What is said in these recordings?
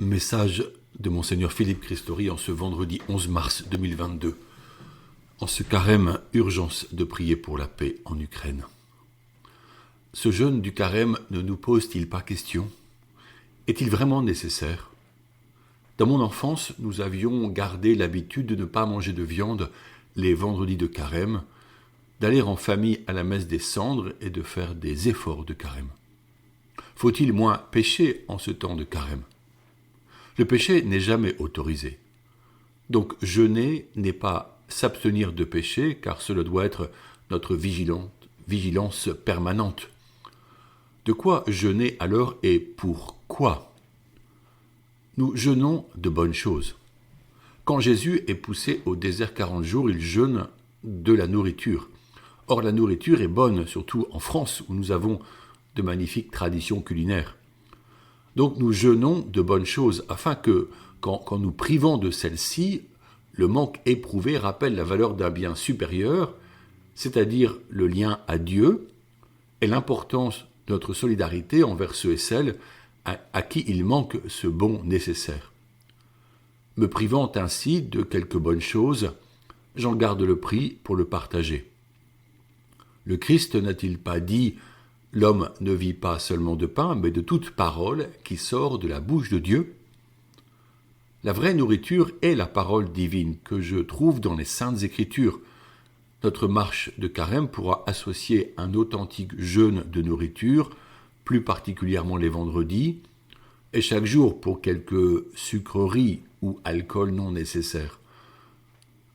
Message de Monseigneur Philippe Christori en ce vendredi 11 mars 2022. En ce carême, urgence de prier pour la paix en Ukraine. Ce jeûne du carême ne nous pose-t-il pas question? Est-il vraiment nécessaire? Dans mon enfance, nous avions gardé l'habitude de ne pas manger de viande les vendredis de carême, d'aller en famille à la messe des cendres et de faire des efforts de carême. Faut-il moins pécher en ce temps de carême? Le péché n'est jamais autorisé. Donc jeûner n'est pas s'abstenir de péché, car cela doit être notre vigilance permanente. De quoi jeûner alors et pourquoi? Nous jeûnons de bonnes choses. Quand Jésus est poussé au désert 40 jours, il jeûne de la nourriture. Or la nourriture est bonne, surtout en France, où nous avons de magnifiques traditions culinaires. Donc nous jeûnons de bonnes choses, afin que, quand nous privons de celles-ci, le manque éprouvé rappelle la valeur d'un bien supérieur, c'est-à-dire le lien à Dieu et l'importance de notre solidarité envers ceux et celles à qui il manque ce bon nécessaire. Me privant ainsi de quelques bonnes choses, j'en garde le prix pour le partager. Le Christ n'a-t-il pas dit « L'homme ne vit pas seulement de pain, mais de toute parole qui sort de la bouche de Dieu » ? La vraie nourriture est la parole divine que je trouve dans les Saintes Écritures. Notre marche de carême pourra associer un authentique jeûne de nourriture, plus particulièrement les vendredis, et chaque jour pour quelques sucreries ou alcool non nécessaires.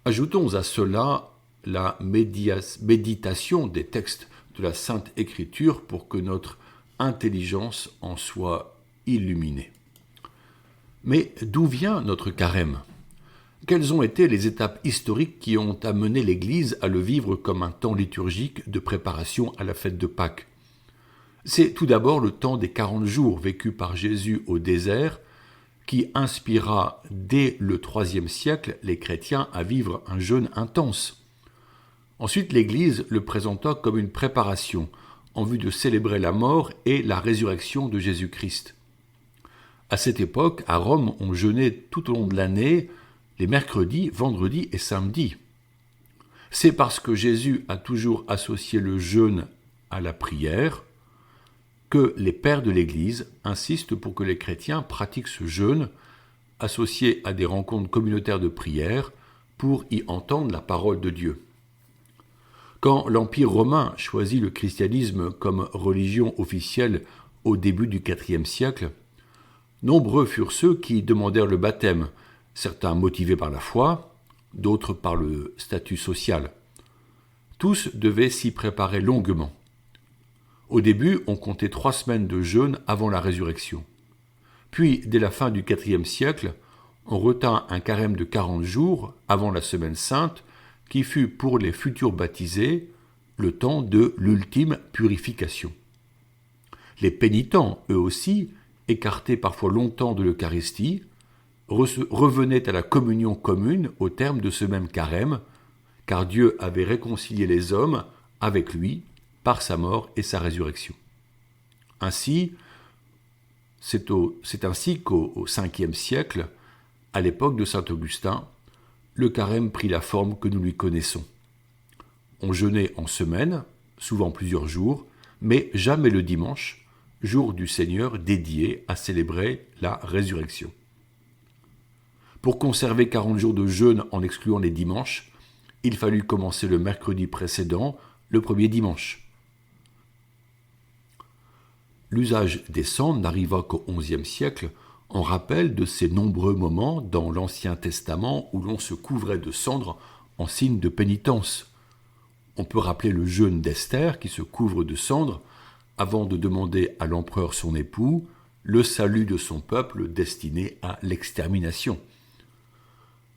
Ajoutons à cela la méditation des textes de la Sainte Écriture pour que notre intelligence en soit illuminée. Mais d'où vient notre carême? Quelles ont été les étapes historiques qui ont amené l'Église à le vivre comme un temps liturgique de préparation à la fête de Pâques? C'est tout d'abord le temps des 40 jours vécus par Jésus au désert qui inspira dès le IIIe siècle les chrétiens à vivre un jeûne intense. Ensuite, l'Église le présenta comme une préparation en vue de célébrer la mort et la résurrection de Jésus-Christ. À cette époque, à Rome, on jeûnait tout au long de l'année, les mercredis, vendredis et samedis. C'est parce que Jésus a toujours associé le jeûne à la prière que les pères de l'Église insistent pour que les chrétiens pratiquent ce jeûne associé à des rencontres communautaires de prière pour y entendre la parole de Dieu. Quand l'Empire romain choisit le christianisme comme religion officielle au début du IVe siècle, nombreux furent ceux qui demandèrent le baptême, certains motivés par la foi, d'autres par le statut social. Tous devaient s'y préparer longuement. Au début, on comptait 3 semaines de jeûne avant la résurrection. Puis, dès la fin du IVe siècle, on retint un carême de 40 jours avant la Semaine Sainte, qui fut pour les futurs baptisés le temps de l'ultime purification. Les pénitents, eux aussi, écartés parfois longtemps de l'Eucharistie, revenaient à la communion commune au terme de ce même carême, car Dieu avait réconcilié les hommes avec lui par sa mort et sa résurrection. Ainsi, c'est ainsi qu'au Ve siècle, à l'époque de saint Augustin, le carême prit la forme que nous lui connaissons. On jeûnait en semaine, souvent plusieurs jours, mais jamais le dimanche, jour du Seigneur dédié à célébrer la résurrection. Pour conserver 40 jours de jeûne en excluant les dimanches, il fallut commencer le mercredi précédent, le premier dimanche. L'usage des cendres n'arriva qu'au XIe siècle, en rappel de ces nombreux moments dans l'Ancien Testament où l'on se couvrait de cendres en signe de pénitence. On peut rappeler le jeûne d'Esther qui se couvre de cendres avant de demander à l'empereur son époux le salut de son peuple destiné à l'extermination.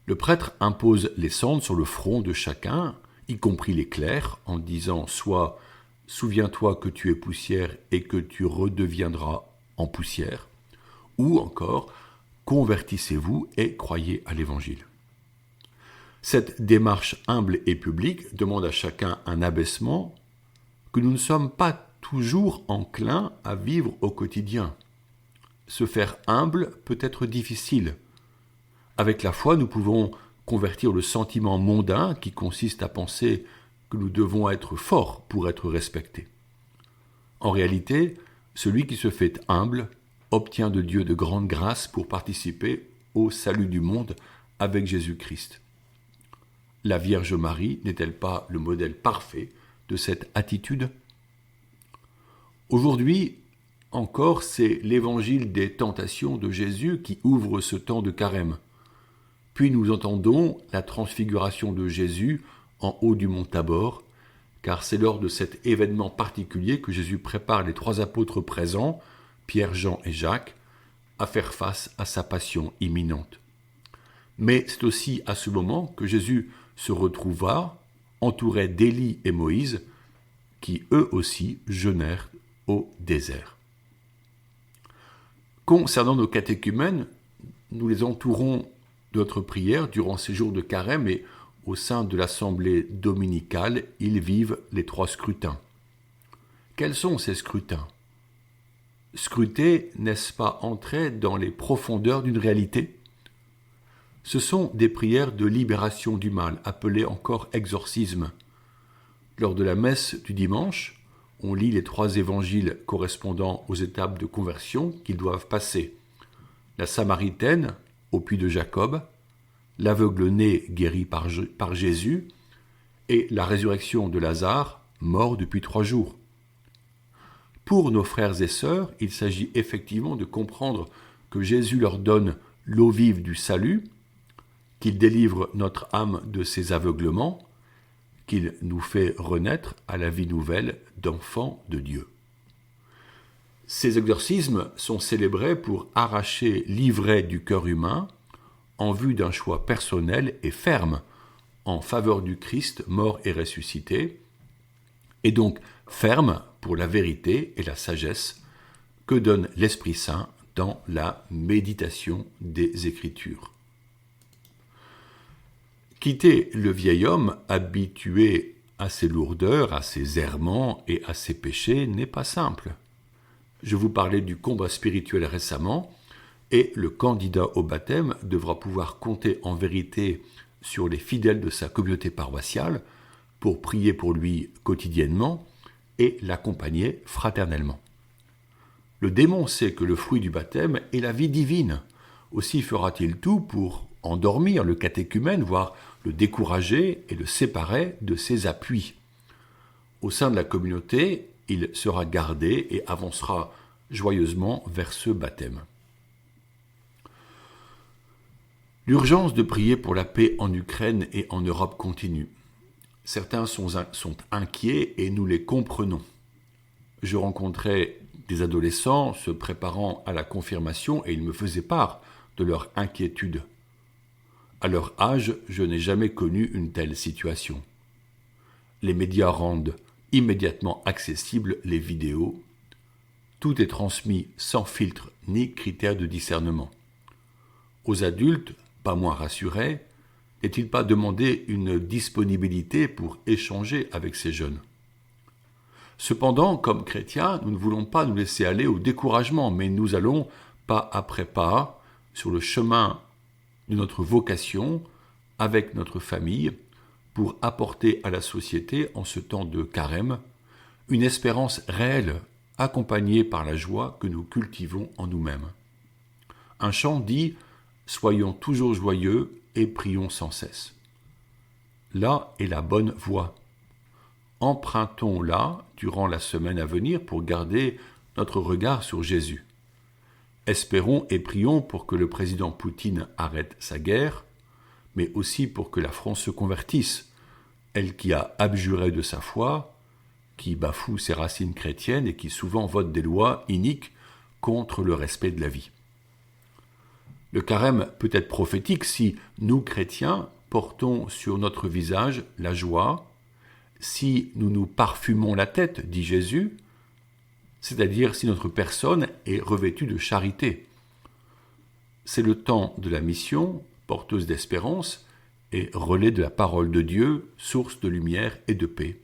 Le prêtre impose les cendres sur le front de chacun, y compris les clercs, en disant soit « Souviens-toi que tu es poussière et que tu redeviendras en poussière », ou encore « Convertissez-vous et croyez à l'Évangile ». Cette démarche humble et publique demande à chacun un abaissement que nous ne sommes pas toujours enclins à vivre au quotidien. se faire humble peut être difficile. Avec la foi, nous pouvons convertir le sentiment mondain qui consiste à penser que nous devons être forts pour être respectés. En réalité, celui qui se fait humble obtient de Dieu de grandes grâces pour participer au salut du monde avec Jésus-Christ. La Vierge Marie n'est-elle pas le modèle parfait de cette attitude ? Aujourd'hui encore, c'est l'évangile des tentations de Jésus qui ouvre ce temps de carême. Puis nous entendons la transfiguration de Jésus en haut du mont Tabor, car c'est lors de cet événement particulier que Jésus prépare les 3 apôtres présents, Pierre, Jean et Jacques, à faire face à sa passion imminente. Mais c'est aussi à ce moment que Jésus se retrouva entouré d'Élie et Moïse, qui eux aussi jeûnèrent au désert. Concernant nos catéchumènes, nous les entourons de notre prière durant ces jours de carême et au sein de l'assemblée dominicale, ils vivent les 3 scrutins. Quels sont ces scrutins ? Scruter, n'est-ce pas entrer dans les profondeurs d'une réalité ? Ce sont des prières de libération du mal, appelées encore exorcisme. Lors de la messe du dimanche, on lit les 3 évangiles correspondant aux étapes de conversion qu'ils doivent passer. La Samaritaine, au puits de Jacob, l'aveugle-né guéri par Jésus et la résurrection de Lazare, mort depuis 3 jours. Pour nos frères et sœurs, il s'agit effectivement de comprendre que Jésus leur donne l'eau vive du salut, qu'il délivre notre âme de ses aveuglements, qu'il nous fait renaître à la vie nouvelle d'enfants de Dieu. Ces exorcismes sont célébrés pour arracher l'ivraie du cœur humain en vue d'un choix personnel et ferme en faveur du Christ mort et ressuscité, et donc ferme pour la vérité et la sagesse que donne l'Esprit Saint dans la méditation des Écritures. Quitter le vieil homme habitué à ses lourdeurs, à ses errements et à ses péchés n'est pas simple. Je vous parlais du combat spirituel récemment, et le candidat au baptême devra pouvoir compter en vérité sur les fidèles de sa communauté paroissiale pour prier pour lui quotidiennement et l'accompagner fraternellement. Le démon sait que le fruit du baptême est la vie divine. Aussi fera-t-il tout pour endormir le catéchumène, voire le décourager et le séparer de ses appuis. Au sein de la communauté, il sera gardé et avancera joyeusement vers ce baptême. L'urgence de prier pour la paix en Ukraine et en Europe continue. Certains sont inquiets et nous les comprenons. Je rencontrais des adolescents se préparant à la confirmation et ils me faisaient part de leur inquiétude. À leur âge, je n'ai jamais connu une telle situation. Les médias rendent immédiatement accessibles les vidéos. Tout est transmis sans filtre ni critère de discernement. Aux adultes, pas moins rassurés, n'est-il pas demandé une disponibilité pour échanger avec ces jeunes ? Cependant, comme chrétiens, nous ne voulons pas nous laisser aller au découragement, mais nous allons, pas après pas, sur le chemin de notre vocation, avec notre famille, pour apporter à la société, en ce temps de carême, une espérance réelle, accompagnée par la joie que nous cultivons en nous-mêmes. Un chant dit « Soyons toujours joyeux et prions sans cesse ». Là est la bonne voie. Empruntons-la durant la semaine à venir pour garder notre regard sur Jésus. Espérons et prions pour que le président Poutine arrête sa guerre, mais aussi pour que la France se convertisse, elle qui a abjuré de sa foi, qui bafoue ses racines chrétiennes et qui souvent vote des lois iniques contre le respect de la vie. Le carême peut être prophétique si nous, chrétiens, portons sur notre visage la joie, si nous nous parfumons la tête, dit Jésus, c'est-à-dire si notre personne est revêtue de charité. C'est le temps de la mission, porteuse d'espérance, et relais de la parole de Dieu, source de lumière et de paix.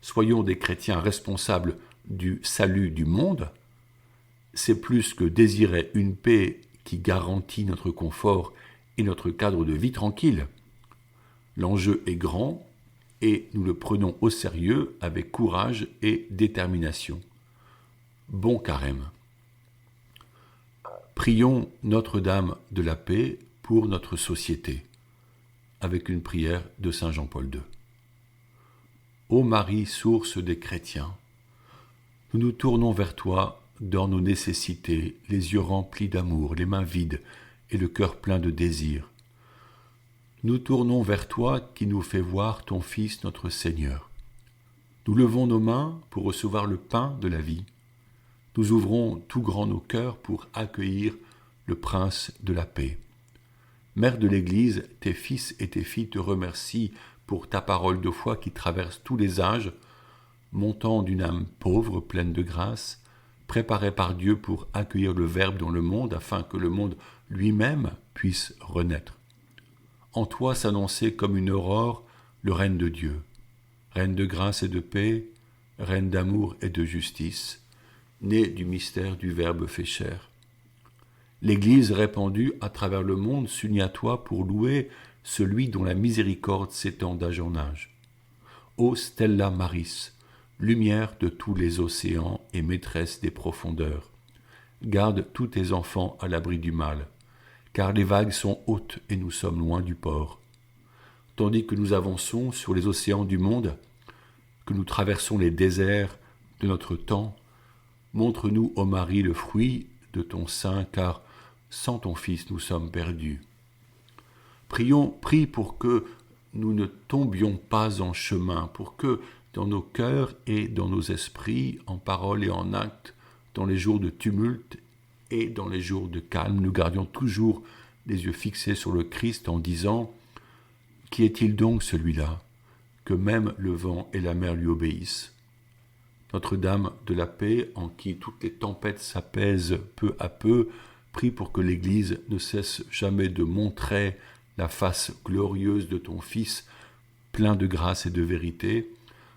Soyons des chrétiens responsables du salut du monde. c'est plus que désirer une paix qui garantit notre confort et notre cadre de vie tranquille. L'enjeu est grand et nous le prenons au sérieux avec courage et détermination. Bon carême. Prions Notre-Dame de la paix pour notre société, avec une prière de Saint Jean-Paul II. Ô Marie, source des chrétiens, nous nous tournons vers toi dans nos nécessités, les yeux remplis d'amour, les mains vides et le cœur plein de désir. Nous tournons vers toi qui nous fais voir ton Fils notre Seigneur. Nous levons nos mains pour recevoir le pain de la vie. Nous ouvrons tout grand nos cœurs pour accueillir le Prince de la paix. Mère de l'Église, tes fils et tes filles te remercient pour ta parole de foi qui traverse tous les âges, montant d'une âme pauvre, pleine de grâce, préparée par Dieu pour accueillir le Verbe dans le monde afin que le monde lui-même puisse renaître. En toi s'annonçait comme une aurore le règne de Dieu, reine de grâce et de paix, reine d'amour et de justice, née du mystère du Verbe fait chair. L'Église répandue à travers le monde s'unit à toi pour louer celui dont la miséricorde s'étend d'âge en âge. Ô Stella Maris, lumière de tous les océans et maîtresse des profondeurs, garde tous tes enfants à l'abri du mal, car les vagues sont hautes et nous sommes loin du port. Tandis que nous avançons sur les océans du monde, que nous traversons les déserts de notre temps, montre-nous, ô Marie, le fruit de ton sein, car sans ton Fils nous sommes perdus. Prie pour que nous ne tombions pas en chemin, pour que dans nos cœurs et dans nos esprits, en parole et en acte, dans les jours de tumulte et dans les jours de calme, nous gardions toujours les yeux fixés sur le Christ en disant « Qui est-il donc celui-là, que même le vent et la mer lui obéissent ?» Notre-Dame de la paix, en qui toutes les tempêtes s'apaisent peu à peu, prie pour que l'Église ne cesse jamais de montrer la face glorieuse de ton Fils, plein de grâce et de vérité,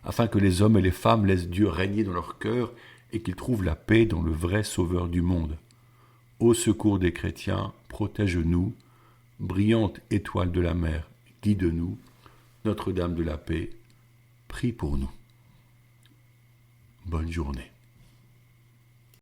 afin que les hommes et les femmes laissent Dieu régner dans leur cœur et qu'ils trouvent la paix dans le vrai Sauveur du monde. Au secours des chrétiens, protège-nous, brillante étoile de la mer, guide-nous, Notre-Dame de la paix, prie pour nous. Bonne journée.